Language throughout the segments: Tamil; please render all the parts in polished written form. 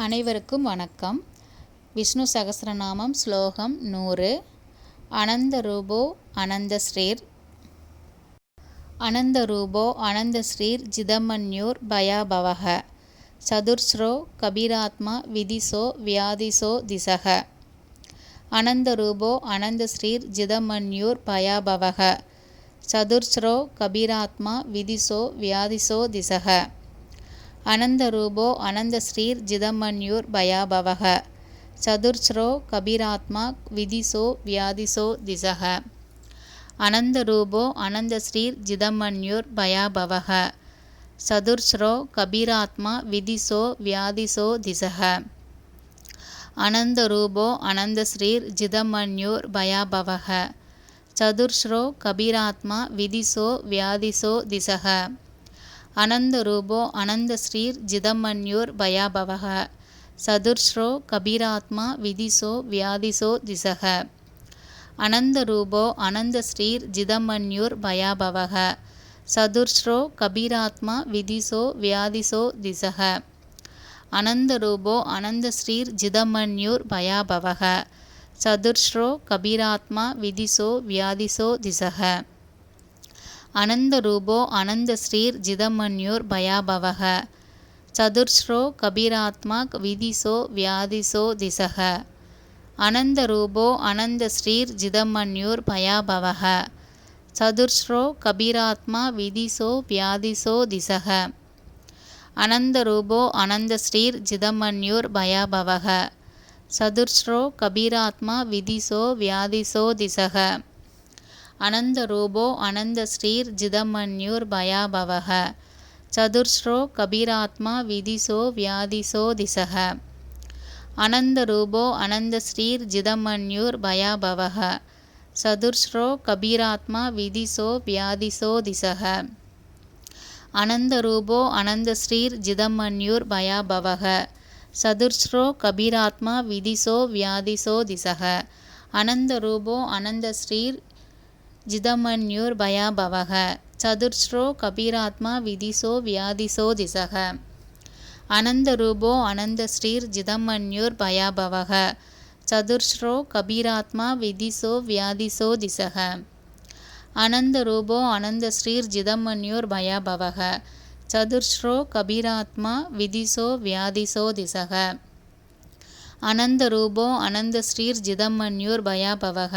அனைவருக்கும் வணக்கம். விஷ்ணு சகஸ்ரநாமம் ஸ்லோகம் 100. அனந்த ரூபோ அனந்த ஸ்ரீர். அனந்த ரூபோ அனந்த ஸ்ரீர் ஜிதமன்யூர் பயாபவஹ. சதுர்ஸ்ரோ கபீராத்மா விதிசோ வியாதிசோ திசஹ. அனந்த ரூபோ அனந்த ஸ்ரீர் ஜிதமன்யூர் பயாபவஹ. சதுர்ஸ்ரோ கபீராத்மா விதிசோ வியாதிசோ திசஹ. அனந்த ரூபோ அனந்த ஸ்ரீர் ஜிதமன்யூர் பயாபவஹ. சதுர்ஸ்ரோ கபீராத்மா விதிசோ வியாதிசோ திசஹ. அனந்த ரூபோ அனந்த ஸ்ரீர் ஜிதமன்யூர் பயாபவஹ. சதுர்ஸ்ரோ கபீராத்மா விதிசோ வியாதிசோ திசஹ. அனந்த ரூபோ அனந்த ஸ்ரீர் ஜிதமன்யூர் பயாபவஹ. சதுர்ஸ்ரோ கபீராத்மா விதிசோ வியாதிசோ திசஹ. அனந்த ரூபோ அனந்த ஸ்ரீர் ஜிதமன்யூர் பயாபவஹ. சதுர்ஸ்ரோ கபீராத்மா விதிசோ வியாதிசோ திசஹ. அனந்த ரூபோ அனந்த ஸ்ரீர் ஜிதமன்யூர் பயாபவஹ. சதுர்ஸ்ரோ கபீராத்மா விதிசோ வியாதிசோ திசஹ. அனந்த ரூபோ அனந்த ஸ்ரீர் ஜிதமன்யூர் பயாபவஹ. சதுர்ஸ்ரோ கபீராத்மா விதிசோ வியாதிசோ திசஹ. அனந்த ரூபோ அனந்த ஸ்ரீர் ஜிதமன்யூர் பயாபவஹ. சதுர்ஸ்ரோ கபீராத்மா விதிசோ வியாதிசோ திசஹ. அனந்த ரூபோ அனந்த ஸ்ரீர் ஜிதமன்யூர் பயாபவஹ. சதுர்ஸ்ரோ கபீராத்மா விதிசோ வியாதிசோ திசஹ. அனந்த ரூபோ அனந்த ஸ்ரீர் ஜிதமன்யூர் பயாபவஹ. சதுர்ஸ்ரோ கபீராத்மா விதிசோ வியாதிசோ திசஹ. அனந்த ரூபோ அனந்த ஸ்ரீர் ஜிதமன்யூர் பயாபவஹ. சதுர்ஸ்ரோ கபீராத்மா விதிசோ வியாதிசோ திசஹ. அனந்த ரூபோ அனந்த ஸ்ரீர் ஜிதமன்யூர் பயாபவஹ. சதுர்ஸ்ரோ கபீராத்மா விதிசோ வியாதிசோ திசஹ. அனந்த ரூபோ அனந்த ஸ்ரீர் ஜிதமன்யூர் பயாபவஹ. சதுர்ஸ்ரோ கபீராத்மா விதிசோ வியாதிசோ திசஹ. அனந்த ரூபோ அனந்த ஸ்ரீர் ஜிதமன்யூர் பயாபவஹ. சதுர்ஸ்ரோ கபீராத்மா விதிசோ வியாதிசோ திசஹ. அனந்த ரூபோ அனந்த ஸ்ரீர் ஜிதமன்யூர் பயாபவஹ. சதுர்ஸ்ரோ கபீராத்மா விதிசோ வியாதிசோ திசஹ. அனந்த ரூபோ அனந்த ஸ்ரீர் ஜிதமன்யூர் பயாபவஹ. சதுர்ஸ்ரோ கபீராத்மா விதிசோ வியாதிசோ திசஹ. அனந்த ரூபோ அனந்த ஸ்ரீர் ஜிதமன்யூர் பயாபவஹ.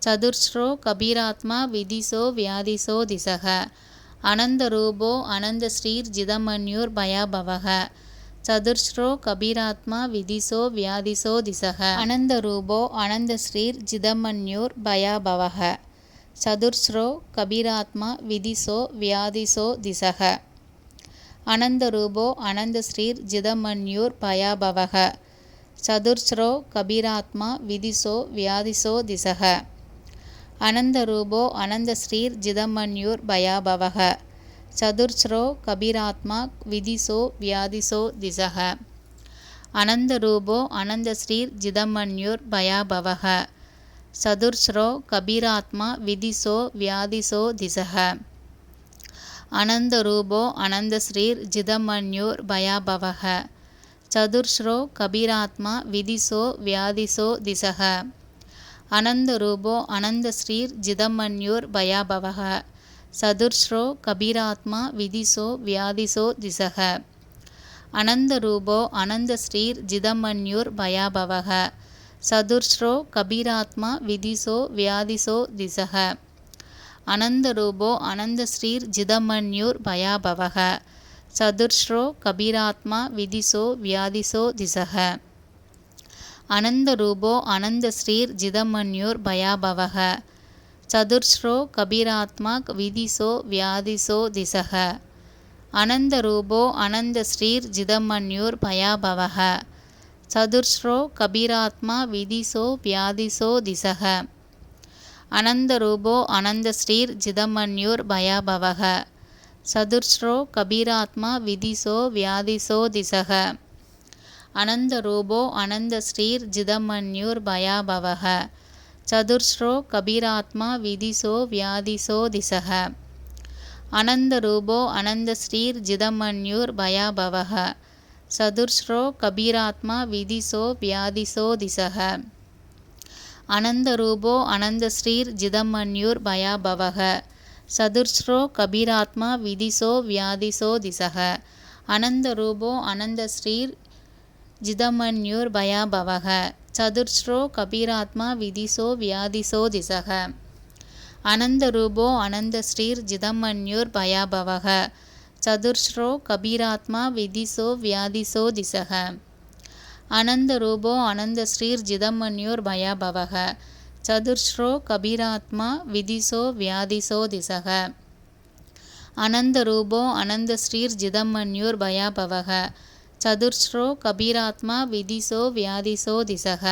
சதுர்ஸ்ரோ கபீராத்மா விதிசோ வியாதிசோ திசஹ. அனந்த ரூபோ அனந்த ஸ்ரீர் ஜிதமன்யூர் பயாபவஹ. சதுர்ஸ்ரோ கபீராத்மா விதிசோ வியாதிசோ திசஹ. அனந்த ரூபோ அனந்த ஸ்ரீர் ஜிதமன்யூர் பயாபவஹ. சதுர்ஸ்ரோ கபீராத்மா விதிசோ வியாதிசோ திசஹ. அனந்த ரூபோ அனந்த ஸ்ரீர் ஜிதமன்யூர் பயாபவஹ. சதுர்ஸ்ரோ கபீராத்மா விதிசோ வியாதிசோ திசஹ. அனந்த ரூபோ அனந்த ஸ்ரீர் ஜிதமன்யூர் பயாபவஹ. சதுர்ஸ்ரோ கபீராத்மா விதிசோ வியாதிசோ திசஹ. அனந்த ரூபோ அனந்த ஸ்ரீர் ஜிதமன்யூர் பயாபவஹ. சதுர்ஸ்ரோ கபீராத்மா விதிசோ வியாதிசோ திசஹ. அனந்த ரூபோ அனந்த ஸ்ரீர் ஜிதமன்யூர் பயாபவஹ. சதுர்ஸ்ரோ கபீராத்மா விதிசோ வியாதிசோ திசஹ. அனந்த ரூபோ அனந்த ஸ்ரீர் ஜிதமன்யூர் பயாபவஹ. சதுர்ஸ்ரோ கபீராத்மா விதிசோ வியாதிசோ திசஹ. அனந்த ரூபோ அனந்த ஸ்ரீர் ஜிதமன்யூர் பயாபவஹ. சதுர்ஸ்ரோ கபீராத்மா விதிசோ வியாதிசோ திசஹ. அனந்த ரூபோ அனந்த ஸ்ரீர் ஜிதமன்யூர் பயாபவஹ. சதுர்ஸ்ரோ கபீராத்மா விதிசோ வியாதிசோ திசஹ. அனந்த ரூபோ அனந்த ஸ்ரீர் ஜிதமன்யூர் பயாபவஹ. சதுர்ஸ்ரோ கபீராத்மா விதிசோ வியாதிசோ திசஹ. அனந்த ரூபோ அனந்த ஸ்ரீர் ஜிதமன்யூர் பயாபவஹ. சதுர்ஸ்ரோ கபீராத்மா விதிசோ வியாதிசோ திசஹ. அனந்த ரூபோ அனந்த ஸ்ரீர் ஜிதமன்யூர் பயாபவஹ. சதுர்ஸ்ரோ கபீராத்மா விதிசோ வியாதிசோ திசஹ. அனந்த ரூபோ அனந்த ஸ்ரீர் ஜிதமன்யூர் பயாபவஹ. சதுர்ஸ்ரோ கபீராத்மா விதிசோ வியாதிசோ திசஹ. அனந்த ரூபோ அனந்த ஸ்ரீர் ஜிதமன்யூர் பயாபவஹ. சதுர்ஸ்ரோ கபீராத்மா விதிசோ வியாதிசோ திசக. அனந்தரூபோ அனந்தஸ்ரீர் ஜிதமன்யூர் பயாபவக. சதுர்ஸ்ரோ கபீராத்மா விதிசோ வியாதிசோ திசக. அனந்தரூபோ அனந்தஸ்ரீர் ஜிதமன்யூர் பயாபவக. சதுர்ஸ்ரோ கபீராத்மா விதிசோ வியாதிசோ திசக. அனந்தரூபோ அனந்தஸ்ரீர் ஜிதமன்யூர் பயாபவக. சதுர்ஸ்ரோ கபீராத்மா விதிசோ வியாதிசோ திசக. அனந்தரூபோ அனந்தஸ்ரீர் ஜிதமன்யூர் பயாபவக. சதுர்ஸ்ரோ கபீராத்மா விதிசோ வியாதிசோ திசக. அனந்தரூபோ அனந்தஸ்ரீர் ஜிதமன்யூர் பயாபவக. சதுர்ஸ்ரோ கபீராத்மா விதிசோ வியாதிசோ திசக.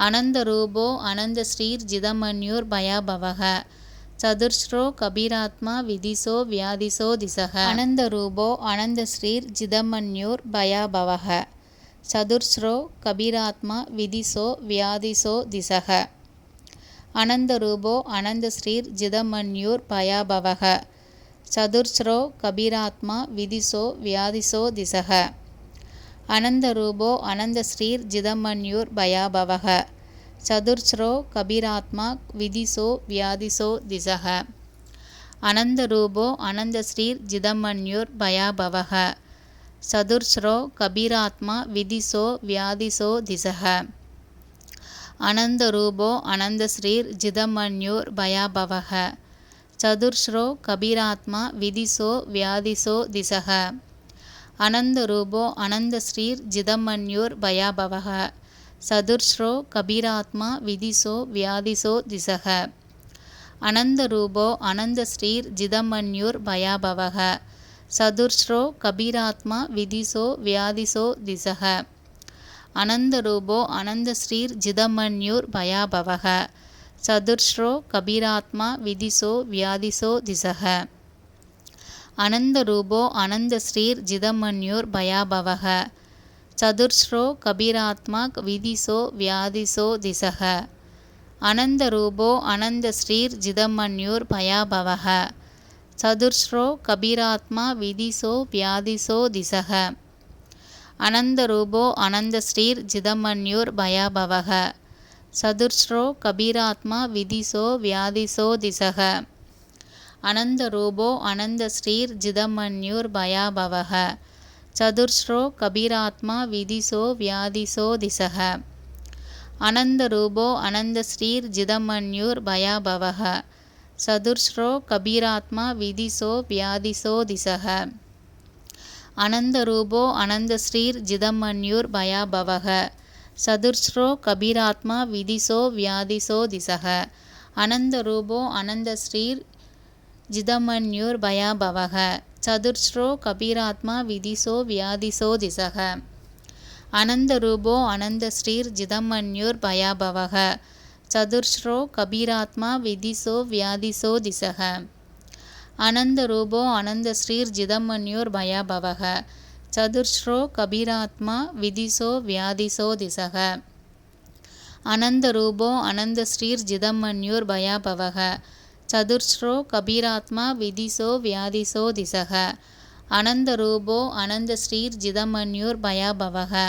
அனந்தரூபோ அனந்தஸ்ரீர் ஜிதமன்யூர் பயாபவக. சதுர்ஸ்ரோ கபீராத்மா விதிசோ வியாதிசோ திசக. அனந்தரூபோ அனந்தஸ்ரீர் ஜிதமன்யூர் பயாபவக. சதுர்ஸ்ரோ கபீராத்மா விதிசோ வியாதிசோ திசக. அனந்தரூபோ அனந்தஸ்ரீர் ஜிதமன்யூர் பயாபவக. சதுர்ஸ்ரோ கபீராத்மா விதிசோ வியாதிசோ திசக. அனந்தரூபோ அனந்தஸ்ரீர் ஜிதமன்யூர் பயாபவக. சதுர்ஸ்ரோ கபீராத்மா விதிசோ வியாதிசோ திசக. அனந்தரூபோ அனந்தஸ்ரீர் ஜிதமன்யூர் பயாபவக. சதுர்ஸ்ரோ கபீராத்மா விதிசோ வியாதிசோ திசக. அனந்தரூபோ அனந்தஸ்ரீர் ஜிதமன்யூர் பயாபவக. சதுர்ஸ்ரோ கபீராத்மா விதிசோ வியாதிசோ திசக. அனந்தரூபோ அனந்தஸ்ரீர் ஜிதமன்யூர் பயாபவக. சதுர்ஸ்ரோ கபீராத்மா விதிசோ வியாதிசோ திசக. அனந்தரூபோ அனந்தஸ்ரீர் ஜிதமன்யூர் பயாபவக. சதுர்ஸ்ரோ கபீராத்மா விதிசோ வியாதிசோ திசக. அனந்தரூபோ அனந்தஸ்ரீர் ஜிதமன்யூர் பயாபவக. சதுர்ஸ்ரோ கபீராத்மா விதிசோ வியாதிசோ திசக. அனந்தரூபோ அனந்தஸ்ரீர் ஜிதமன்யூர் பயாபவக. சதுர்ஸ்ரோ கபீராத்மா விதிசோ வியாதிசோ திசக. அனந்தரூபோ அனந்தஸ்ரீர் ஜிதமன்யூர் பயாபவக. சதுர்ஸ்ரோ கபீராத்மா விதிசோ வியாதிசோ திசக. அனந்தரூபோ அனந்தஸ்ரீர் ஜிதமன்யூர் பயாபவக. சதுர்ஸ்ரோ கபீராத்மா விதிசோ வியாதிசோ திசக. அனந்தரூபோ அனந்தஸ்ரீர் ஜிதமன்யூர் பயாபவக. சதுர்ஸ்ரோ கபீராத்மா விதிசோ வியாதிசோ திசக. அனந்தரூபோ அனந்தஸ்ரீர் ஜிதமன்யூர் பயாபவக. சதுர்ஸ்ரோ கபீராத்மா விதிசோ வியாதிசோ திசக. அனந்தரூபோ அனந்தஸ்ரீர் ஜிதமன்யூர் பயாபவக. சதுர்ஸ்ரோ கபீராத்மா விதிசோ வியாதிசோ திசக. அனந்தரூபோ அனந்தஸ்ரீர் ஜிதமன்யூர் பயாபவக. சதுர்ஸ்ரோ கபீராத்மா விதிசோ வியாதிசோ திசக. அனந்தரூபோ அனந்தஸ்ரீர் ஜிதமன்யூர் பயாபவக. சதுர்ஸ்ரோ கபீராத்மா விதிசோ வியாதிசோ திசக. அனந்தரூபோ அனந்தஸ்ரீர் ஜிதமன்யூர் பயாபவக. சதுர்ஸ்ரோ கபீராத்மா விதிசோ வியாதிசோ திசக. அனந்தரூபோ அனந்தஸ்ரீர் ஜிதமன்யூர் பயாபவக. சதுர்ஸ்ரோ கபீராத்மா விதிசோ வியாதிசோ திசக. அனந்தரூபோ அனந்தஸ்ரீர் ஜிதமன்யூர் பயாபவக.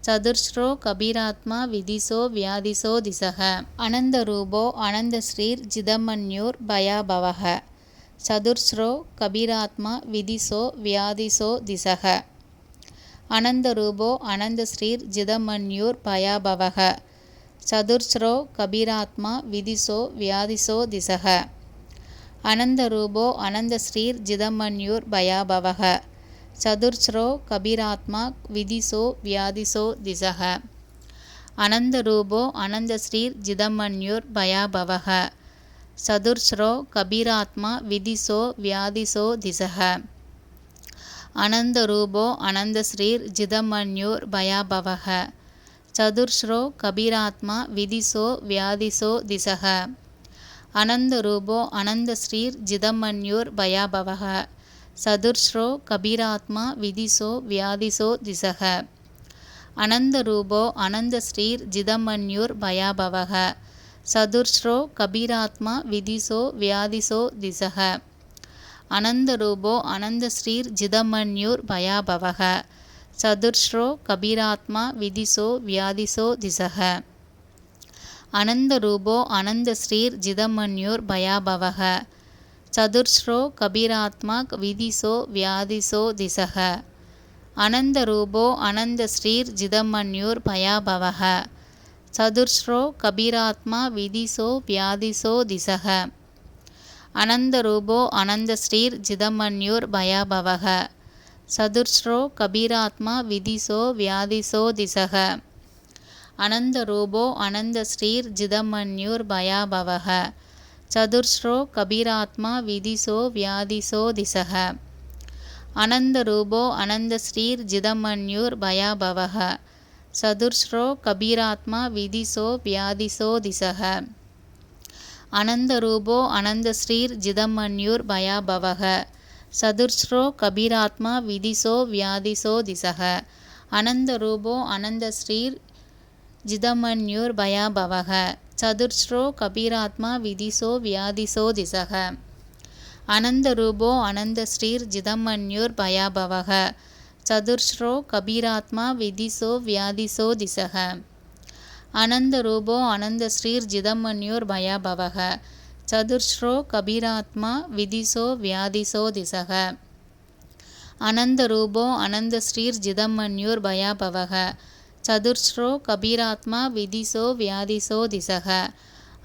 சதுர்ஸ்ரோ கபீராத்மா விதிசோ வியாதிசோ திசக. அனந்தரூபோ அனந்தஸ்ரீர் ஜிதமன்யூர் பயாபவக. சதுர்ஸ்ரோ கபீராத்மா விதிசோ வியாதிசோ திசக. அனந்தரூபோ அனந்தஸ்ரீர் ஜிதமன்யூர் பயாபவக. சதுர்ஸ்ரோ கபீராத்மா விதிசோ வியாதிசோ திசக. அனந்தரூபோ அனந்தஸ்ரீர் ஜிதமன்யூர் பயாபவக. சதுர்ஸ்ரோ கபீராத்மா விதிசோ வியாதிசோ திசக. அனந்தரூபோ அனந்தஸ்ரீர் ஜிதமன்யூர் பயாபவக. சதுர்ஸ்ரோ கபீராத்மா விதிசோ வியாதிசோ திசக. அனந்தரூபோ அனந்தஸ்ரீர் ஜிதமன்யூர் பயாபவக. சதுர்ஸ்ரோ கபீராத்மா விதிசோ வியாதிசோ திசக. அனந்தரூபோ அனந்தஸ்ரீர் ஜிதமன்யூர் பயாபவக. சதுர்ஸ்ரோ கபீராத்மா விதிசோ வியாதிசோ திசக. அனந்தரூபோ அனந்தஸ்ரீர் ஜிதமன்யூர் பயாபவக. சதுர்ஸ்ரோ கபீராத்மா விதிசோ வியாதிசோ திசக. அனந்தரூபோ அனந்தஸ்ரீர் ஜிதமன்யூர் பயாபவக. சதுர்ஸ்ரோ கபீராத்மா விதிசோ வியாதிசோ திசக. அனந்தரூபோ அனந்தஸ்ரீர் ஜிதமன்யூர் பயாபவக. சதுர்ஸ்ரோ கபீராத்மா விதிசோ வியாதிசோ திசக. அனந்தரூபோ அனந்தஸ்ரீர் ஜிதமன்யூர் பயாபவக. சதுர்ஸ்ரோ கபீராத்மா விதிசோ வியாதிசோ திசக. அனந்தரூபோ அனந்தஸ்ரீர் ஜிதமன்யூர் பயாபவக. சதுர்ஸ்ரோ கபீராத்மா விதிசோ வியாதிசோ திசக. அனந்தரூபோ அனந்தஸ்ரீர் ஜிதமன்யூர் பயாபவக. சதுர்ஸ்ரோ கபீராத்மா விதிசோ வியாதிசோ திசக. அனந்தரூபோ அனந்தஸ்ரீர் ஜிதமன்யூர் பயாபவக. சதுர்ஸ்ரோ கபீராத்மா விதிசோ வியாதிசோ திசக. அனந்தரூபோ அனந்தஸ்ரீர் ஜிதமன்யூர் பயாபவக. சதுர்ஸ்ரோ கபீராத்மா விதிசோ வியாதிசோ திசக. அனந்தரூபோ அனந்தஸ்ரீர் ஜிதமன்யூர் பயாபவக. சதுர்ஸ்ரோ கபீராத்மா விதிசோ வியாதிசோ திசக. அனந்தரூபோ அனந்தஸ்ரீர் ஜிதமன்யூர் பயாபவக. சதுர்ஸ்ரோ கபீராத்மா விதிசோ வியாதிசோ திசக. அனந்தரூபோ அனந்தஸ்ரீர் ஜிதமன்யூர் பயாபவக. சதுர்ஸ்ரோ கபீராத்மா விதிசோ வியாதிசோ திசக. அனந்தரூபோ அனந்தஸ்ரீர் ஜிதமன்யூர் பயாபவக. சதுர்ஸ்ரோ கபீராத்மா விதிசோ வியாதிசோ திசக.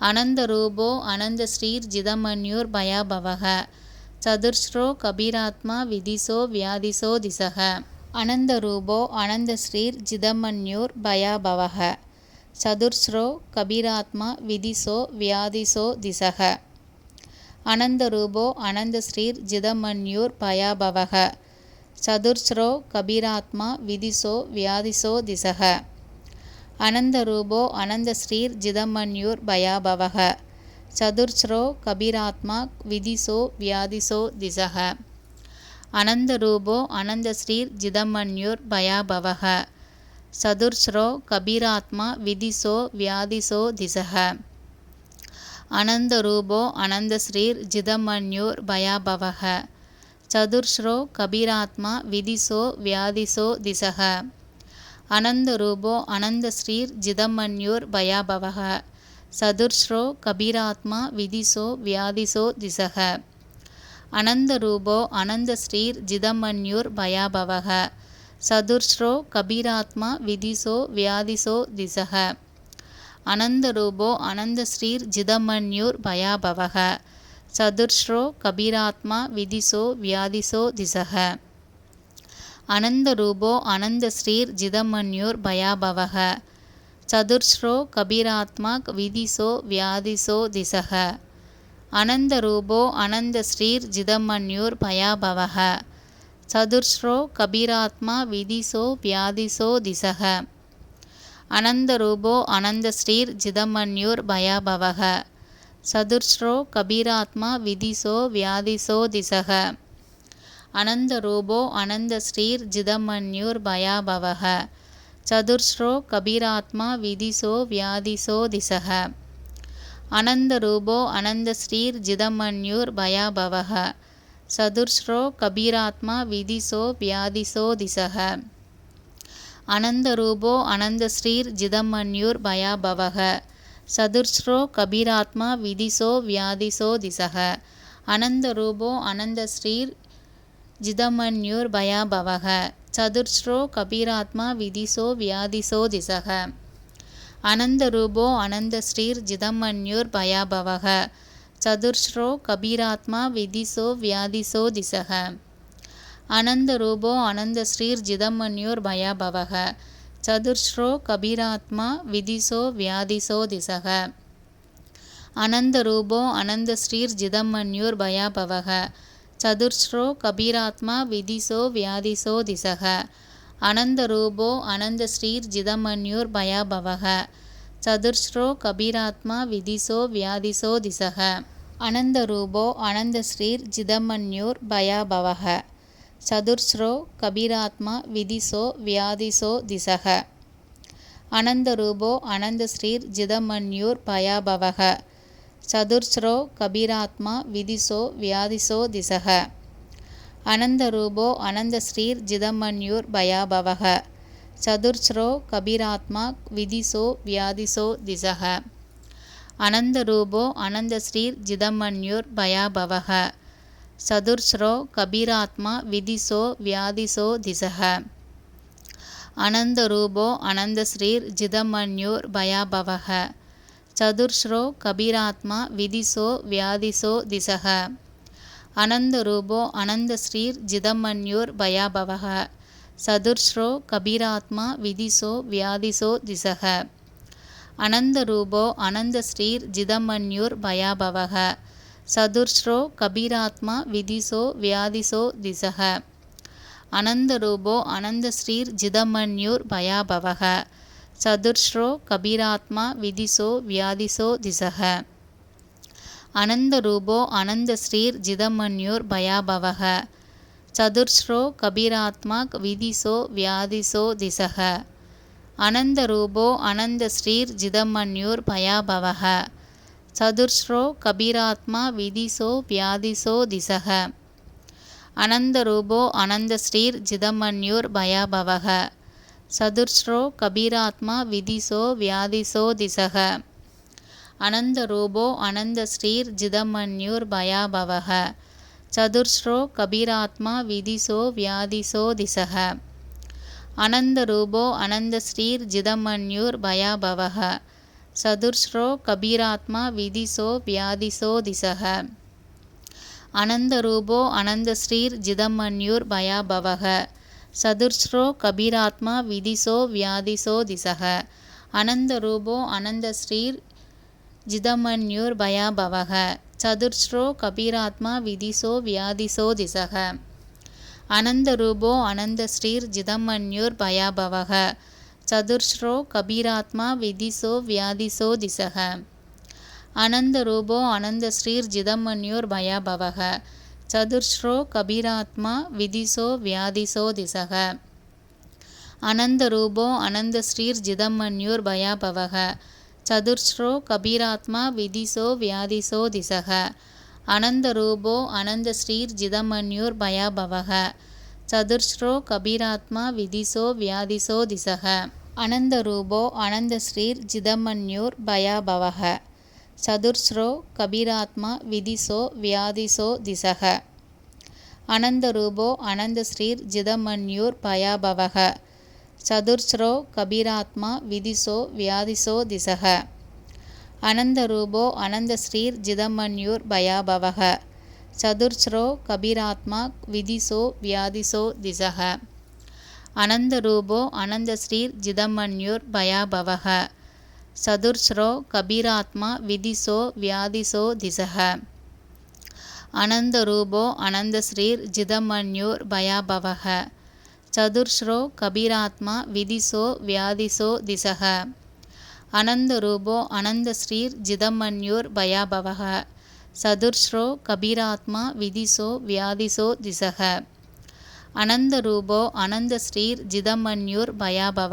அனந்தரூபோ அனந்தஸ்ரீர் ஜிதமன்யூர் பயாபவக. சதுர்ஸ்ரோ கபீராத்மா விதிசோ வியாதிசோ திசக. அனந்தரூபோ அனந்தஸ்ரீர் ஜிதமன்யூர் பயாபவக. சதுர்ஸ்ரோ கபீராத்மா விதிசோ வியாதிசோ திசக. அனந்தரூபோ அனந்தஸ்ரீர் ஜிதமன்யூர் பயாபவக. சதுர்ஸ்ரோ கபீராத்மா விதிசோ வியாதிசோ திசக. அனந்தரூபோ அனந்தஸ்ரீர் ஜிதமன்யூர் பயாபவக. சதுர்ஸ்ரோ கபீராத்மா விதிசோ வியாதிசோ திசக. அனந்தரூபோ அனந்தஸ்ரீர் ஜிதமன்யூர் பயாபவக. சதுர்ஸ்ரோ கபீராத்மா விதிசோ வியாதிசோ திசக. அனந்தரூபோ அனந்தஸ்ரீர் ஜிதமன்யூர் பயாபவக. சதுர்ஸ்ரோ கபீராத்மா விதிசோ வியாதிசோ திசக. அனந்தரூபோ அனந்தஸ்ரீர் ஜிதமன்யூர் பயாபவக. சதுர்ஸ்ரோ கபீராத்மா விதிசோ வியாதிசோ திசக. அனந்தரூபோ அனந்தஸ்ரீர் ஜிதமன்யூர் பயாபவக. சதுர்ஸ்ரோ கபீராத்மா விதிசோ வியாதிசோ திசக. அனந்தரூபோ அனந்தஸ்ரீர் ஜிதமன்யூர் பயாபவக. சதுர்ஸ்ரோ கபீராத்மா விதிசோ வியாதிசோ திசக. அனந்தரூபோ அனந்தஸ்ரீர் ஜிதமன்யூர் பயாபவக. சதுர்ஸ்ரோ கபீராத்மா விதிசோ வியாதிசோ திசக. அனந்தரூபோ அனந்தஸ்ரீர் ஜிதமன்யூர் பயாபவக. சதுர்ஸ்ரோ கபீராத்மா விதிசோ வியாதிசோ திசக. அனந்தரூபோ அனந்தஸ்ரீர் ஜிதமன்யூர் பயாபவக. சதுர்ஸ்ரோ கபீராத்மா விதிசோ வியாதிசோ திசக. அனந்தரூபோ அனந்தஸ்ரீர் ஜிதமன்யூர் பயாபவக. சதுர்ஸ்ரோ கபீராத்மா விதிசோ வியாதிசோ திசக. அனந்தரூபோ அனந்தஸ்ரீர் ஜிதமன்யூர் பயாபவக. சதுர்ஸ்ரோ கபீராத்மா விதிசோ வியாதிசோ திசக. அனந்தரூபோ அனந்தஸ்ரீர் ஜிதமன்யூர் பயாபவக. சதுர்ஸ்ரோ கபீராத்மா விதிசோ வியாதிசோ திசக. அனந்தரூபோ அனந்தஸ்ரீர் ஜிதமன்யூர் பயாபவக. சதுர்ஸ்ரோ கபீராத்மா விதிசோ வியாதிசோ திசக. அனந்தரூபோ அனந்தஸ்ரீர் ஜிதமன்யூர் பயாபவக. சதுர்ஸ்ரோ கபீராத்மா விதிசோ வியாதிசோ திசக. அனந்தரூபோ அனந்தஸ்ரீர் ஜிதமன்யூர் பயாபவக. சதுர்ஸ்ரோ கபீராத்மா விதிசோ வியாதிசோ திசக. அனந்தரூபோ அனந்தஸ்ரீர் ஜிதமன்யூர் பயாபவக. சதுர்ஸ்ரோ கபீராத்மா விதிசோ வியாதிசோ திசக. அனந்தரூபோ அனந்தஸ்ரீர் ஜிதமன்யூர் பயாபவக. சதுர்ஸ்ரோ கபீராத்மா விதிசோ வியாதிசோ திசக. அனந்தரூபோ அனந்தஸ்ரீர் ஜிதமன்யூர் பயாபவக. சதுர்ஸ்ரோ கபீராத்மா விதிசோ வியாதிசோ திசக. அனந்தரூபோ அனந்தஸ்ரீர் ஜிதமன்யூர் பயாபவக. சதுர்ஸ்ரோ கபீராத்மா விதிசோ வியாதிசோ திசக. அனந்தரூபோ அனந்தஸ்ரீர் ஜிதமன்யூர் பயாபவக சதுர்ஸ்ரோ கபீராத்மா விதிசோ வியாதிசோ திசக அனந்தரூபோ அனந்தஸ்ரீர் ஜிதமன்யூர் பயாபவக சதுர்ஸ்ரோ கபீராத்மா விதிசோ வியாதிசோ திசக அனந்தரூபோ அனந்தஸ்ரீர் ஜிதமன்யூர் பயாபவக சதுர்ஸ்ரோ கபீராத்மா விதிசோ வியாதிசோ திசக அனந்தரூபோ அனந்தஸ்ரீர் ஜிதமன்யூர் பயாபவக சதுர்ஸ்ரோ கபீராத்மா விதிசோ வியாதிசோ திசக அனந்தரூபோ அனந்தஸ்ரீர் ஜிதமன்யூர் பயாபவக சதுர்ஸ்ரோ கபீராத்மா விதிசோ வியாதிசோ திசக அனந்தரூபோ அனந்தஸ்ரீர் ஜிதமன்யூர் பயாபவக சதுர்ஸ்ரோ கபீராத்மா விதிசோ வியாதிசோ திசக அனந்தரூபோ அனந்தஸ்ரீர் ஜிதமன்யூர் பயாபவக சதுர்ஸ்ரோ கபீராத்மா விதிசோ வியாதிசோ திசக அனந்தரூபோ அனந்தஸ்ரீர் ஜிதமன்யூர் பயாபவக சதுர்ஸ்ரோ கபீராத்மா விதிசோ வியாதிசோ திசக அனந்தரூபோ அனந்தஸ்ரீர் ஜிதமன்யூர் பயாபவக சதுர்ஸ்ரோ கபீராத்மா விதிசோ வியாதிசோ திசக அனந்தரூபோ அனந்தஸ்ரீர் ஜிதமன்யூர் பயாபவக சதுர்ஸ்ரோ கபீராத்மா விதிசோ வியாதிசோ திசக அனந்தரூபோ அனந்தஸ்ரீர் ஜிதமன்யூர் பயாபவக சதுர்ஸ்ரோ கபீராத்மா விதிசோ வியாதிசோ திசக அனந்தரூபோ அனந்தஸ்ரீர் ஜிதமன்யூர் பயாபவக சதுர்ஸ்ரோ கபீராத்மா விதிசோ வியாதிசோ திசக அனந்தரூபோ அனந்தஸ்ரீர் ஜிதமன்யூர் பயாபவக சதுர்ஸ்ரோ கபீராத்மா விதிசோ வியாதிசோ திசக அனந்தரூபோ அனந்தஸ்ரீர் ஜிதமன்யூர் பயாபவக சதுர்ஸ்ரோ கபீராத்மா விதிசோ வியாதிசோ திசக அனந்தரூபோ அனந்தஸ்ரீர் ஜிதமன்யூர் பயாபவக சதுர்ஸ்ரோ கபீராத்மா விதிசோ வியாதிசோ திசக அனந்தரூபோ அனந்தஸ்ரீர் ஜிதமன்யூர் பயாபவக சதுர்ஸ்ரோ கபீராத்மா விதிசோ வியாதிசோ திசக அனந்தரூபோ அனந்தஸ்ரீர் ஜிதமன்யூர் பயாபவக சதுர்ஸ்ரோ கபீராத்மா விதிசோ வியாதிசோ திசக அனந்தரூபோ அனந்தஸ்ரீர் ஜிதமன்யூர் பயாபவக சதுர்ஸ்ரோ கபீராத்மா விதிசோ வியாதிசோ திசக அனந்தரூபோ அனந்தஸ்ரீர் ஜிதமன்யூர் பயாபவக சதுர்ஸ்ரோ கபீராத்மா விதிசோ வியாதிசோ திசக அனந்தரூபோ அனந்தஸ்ரீர் ஜிதமன்யூர் பயாபவக சதுர்ஸ்ரோ கபீராத்மா விதிசோ வியாதிசோ திசக அனந்தரூபோ அனந்தஸ்ரீர் ஜிதமன்யூர் பயாபவக சதுர்ஸ்ரோ கபீராத்மா விதிசோ வியாதிசோ திசக அனந்தரூபோ அனந்தஸ்ரீர் ஜிதமன்யூர் பயாபவக சதுர்ஸ்ரோ கபீராத்மா விதிசோ வியாதிசோ திசக அனந்தரூபோ அனந்தஸ்ரீர் ஜிதமன்யூர் பயாபவக சதுர்ஸ்ரோ கபீராத்மா விதிசோ வியாதிசோ திசக அனந்தரூபோ அனந்தஸ்ரீர் ஜிதமன்யூர் பயாபவக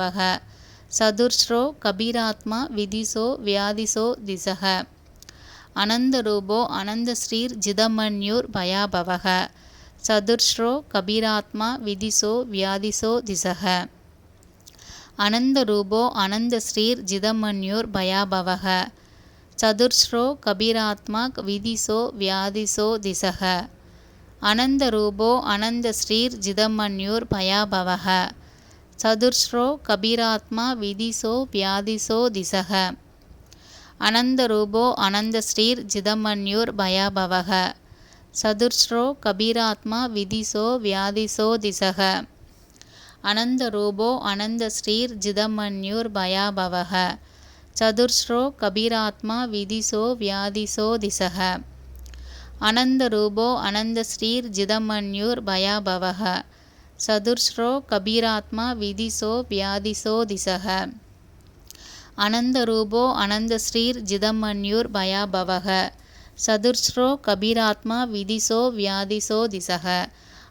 சதுர்ஸ்ரோ கபீராத்மா விதிசோ வியாதிசோ திசக அனந்தரூபோ அனந்தஸ்ரீர் ஜிதமன்யூர் பயாபவக சதுர்ஸ்ரோ கபீராத்மா விதிசோ வியாதிசோ திசக அனந்தரூபோ அனந்தஸ்ரீர் ஜிதமன்யூர் பயாபவக சதுர்ஸ்ரோ கபீராத்மா விதிசோ வியாதிசோ திசக அனந்தரூபோ அனந்தஸ்ரீர் ஜிதமன்யூர் பயாபவக சதுர்ஸ்ரோ கபீராத்மா விதிசோ வியாதிசோ திசக அனந்தரூபோ அனந்தஸ்ரீர் ஜிதமன்யூர் பயாபவக சதுர்ஸ்ரோ கபீராத்மா விதிசோ வியாதிசோ திசக அனந்தரூபோ அனந்தஸ்ரீர் ஜிதமன்யூர் பயாபவக சதுர்ஸ்ரோ கபீராத்மா விதிசோ வியாதிசோ திசக அனந்தரூபோ அனந்தஸ்ரீர் ஜிதமன்யூர் பயாபவக சதுர்ஸ்ரோ கபீராத்மா விதிசோ வியாதிசோ திசக அனந்தரூபோ அனந்தஸ்ரீர் ஜிதமன்யூர் பயாபவக சதுர்ஸ்ரோ கபீராத்மா விதிசோ வியாதிசோ திசக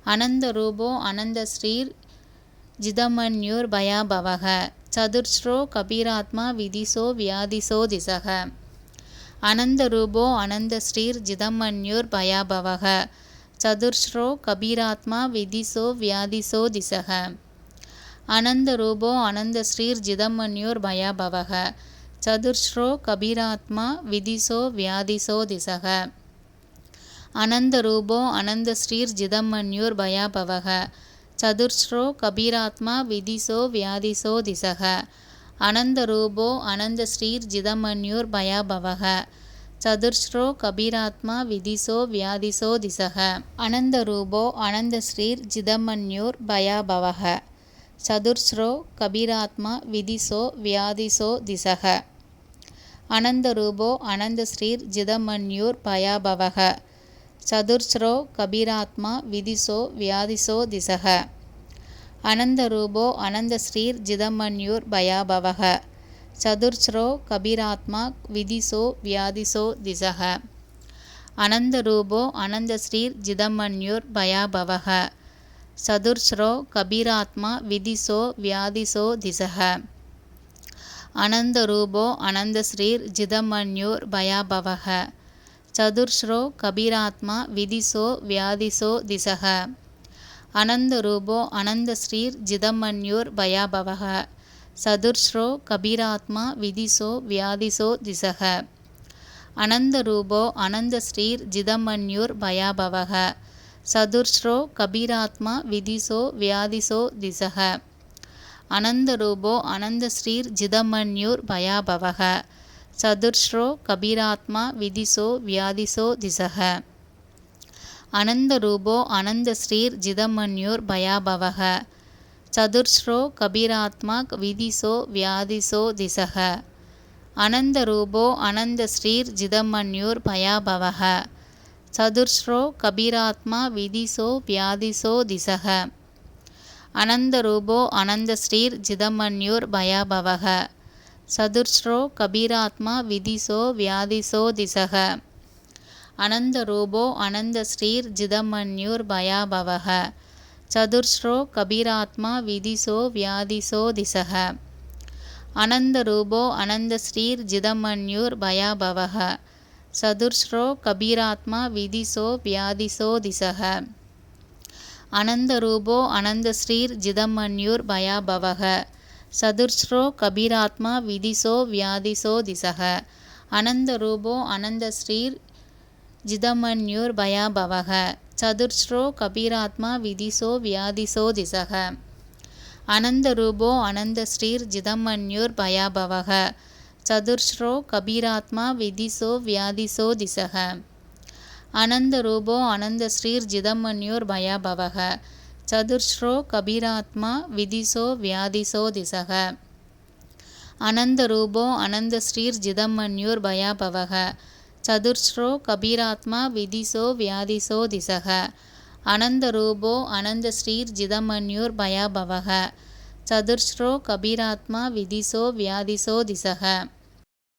அனந்தரூபோ அனந்தஸ்ரீர் ஜிதமன்யூர் பயாபவக சதுர்ஸ்ரோ கபீராத்மா விதிசோ வியாதிசோ திசக அனந்தரூபோ அனந்தஸ்ரீர் ஜிதமன்யூர் பயாபவக சதுர்ஸ்ரோ கபீராத்மா விதிசோ வியாதிசோ திசக. அனந்த ரூபோ அனந்த ஸ்ரீர் ஜிதமன்யோர் பயாபவக. சதுர்ஸ்ரோ கபீராத்மா விதிசோ வியாதிசோ திசக. அனந்த ரூபோ அனந்த ஸ்ரீர் ஜிதமன்யோர் பயாபவக. சதுர்ஸ்ரோ கபீராத்மா விதிசோ வியாதிசோ திசக. அனந்த ரூபோ அனந்த ஸ்ரீர் ஜிதமன்யோர் பயாபவக. சதுர்ஸ்ரோ கபீராத்மா விதிசோ வியாதிசோ திசக. அனந்த ரூபோ அனந்த ஸ்ரீர் ஜிதமன்யோர் பயாபவக. சதுர்ஸ்ரோ கபீராத்மா விதிசோ வியாதிசோ திசக. அனந்த ரூபோ அனந்த ஸ்ரீர் ஜிதமன்யோர் பயாபவக. சதுர்ஸ்ரோ கபீராத்மா விதிசோ வியாதிசோ திசக. அனந்த ரூபோ அனந்த ஸ்ரீர் ஜிதமன்யோர் பயாபவக. சதுர்ஸ்ரோ கபீராத்மா விதிசோ வியாதிசோ திசக. அனந்த ரூபோ அனந்த ஸ்ரீர் ஜிதமன்யோர் பயாபவக. சதுர்ஸ்ரோ கபீராத்மா விதிசோ வியாதிசோ திசக. அனந்த ரூபோ அனந்த ஸ்ரீர் ஜிதமன்யோர் பயாபவக. சதுர்ஸ்ரோ கபீராத்மா விதிசோ வியாதிசோ திசக. அனந்த ரூபோ அனந்த ஸ்ரீர் ஜிதமன்யோர் பயாபவக. சதுர்ஸ்ரோ கபீராத்மா விதிசோ வியாதிசோ திசக. அனந்த ரூபோ அனந்த ஸ்ரீர் ஜிதமன்யோர் பயாபவக. சதுர்ஸ்ரோ கபீராத்மா விதிசோ வியாதிசோ திசக. அனந்த ரூபோ அனந்த ஸ்ரீர் ஜிதமன்யோர் பயாபவக. சதுர்ஸ்ரோ கபீராத்மா விதிசோ வியாதிசோ திசக. அனந்த ரூபோ அனந்த ஸ்ரீர் ஜிதமன்யோர் பயாபவக. சதுர்ஸ்ரோ கபீராத்மா விதிசோ வியாதிசோ திசக. அனந்த ரூபோ அனந்த ஸ்ரீர் ஜிதமன்யோர் பயாபவக. சதுர்ஸ்ரோ கபீராத்மா விதிசோ வியாதிசோ திசக. அனந்த ரூபோ அனந்த ஸ்ரீர் ஜிதமன்யோர் பயாபவக. சதுர்ஸ்ரோ கபீராத்மா விதிசோ வியாதிசோ திசக. அனந்த ரூபோ அனந்த ஸ்ரீர் ஜிதமன்யோர் பயாபவக. சதுர்ஸ்ரோ கபீராத்மா விதிசோ வியாதிசோ திசக. அனந்த ரூபோ அனந்த ஸ்ரீர் ஜிதமன்யோர் பயாபவக. சதுர்ஸ்ரோ கபீராத்மா விதிசோ வியாதிசோ திசக. அனந்த ரூபோ அனந்த ஸ்ரீர் ஜிதமன்யோர் பயாபவக. சதுர்ஸ்ரோ கபீராத்மா விதிசோ வியாதிசோ திசக. அனந்த ரூபோ அனந்த ஸ்ரீர் ஜிதமன்யோர் பயாபவக. சதுர்ஸ்ரோ கபீராத்மா விதிசோ வியாதிசோ திசக. அனந்த ரூபோ அனந்த ஸ்ரீர் ஜிதமன்யோர் பயாபவக. சதுர்ஸ்ரோ கபீராத்மா விதிசோ வியாதிசோ திசக. அனந்த ரூபோ அனந்த ஸ்ரீர் ஜிதமன்யோர் பயாபவக. சதுர்ஸ்ரோ கபீராத்மா விதிசோ வியாதிசோ திசக. அனந்த ரூபோ அனந்த ஸ்ரீர் ஜிதமன்யோர் பயாபவக. சதுர்ஸ்ரோ கபீராத்மா விதிசோ வியாதிசோ திசக. அனந்த ரூபோ அனந்த ஸ்ரீர் ஜிதமன்யோர் பயாபவக. சதுர்ஸ்ரோ கபீராத்மா விதிசோ வியாதிசோ திசக.